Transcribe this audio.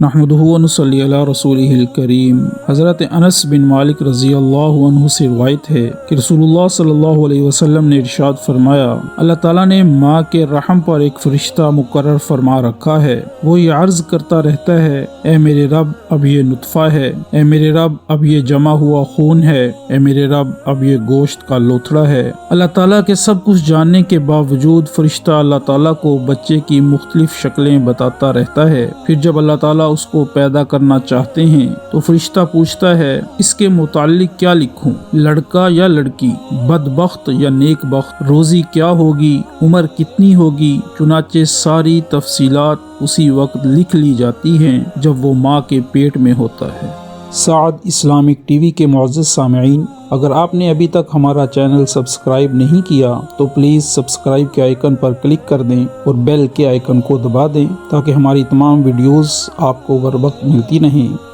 نحمدہ و نصلی علی رسولہ الکریم۔ حضرت انس بن مالک رضی اللہ عنہ سے روایت ہے کہ رسول اللہ صلی اللہ علیہ وسلم نے ارشاد فرمایا، اللہ تعالیٰ نے ماں کے رحم پر ایک فرشتہ مقرر فرما رکھا ہے، وہ یہ عرض کرتا رہتا ہے، اے میرے رب اب یہ نطفہ ہے، اے میرے رب اب یہ جمع ہوا خون ہے، اے میرے رب اب یہ گوشت کا لوتھڑا ہے۔ اللہ تعالیٰ کے سب کچھ جاننے کے باوجود فرشتہ اللہ تعالیٰ کو بچے کی مختلف شکلیں بتاتا رہتا ہے۔ پھر جب اللہ تعالیٰ اس کو پیدا کرنا چاہتے ہیں تو فرشتہ پوچھتا ہے، اس کے متعلق کیا لکھوں، لڑکا یا لڑکی، بدبخت یا نیک بخت، روزی کیا ہوگی، عمر کتنی ہوگی؟ چنانچہ ساری تفصیلات اسی وقت لکھ لی جاتی ہیں جب وہ ماں کے پیٹ میں ہوتا ہے۔ سعد اسلامک ٹی وی کے معزز سامعین، اگر آپ نے ابھی تک ہمارا چینل سبسکرائب نہیں کیا تو پلیز سبسکرائب کے آئیکن پر کلک کر دیں اور بیل کے آئیکن کو دبا دیں تاکہ ہماری تمام ویڈیوز آپ کو بر وقت ملتی رہیں۔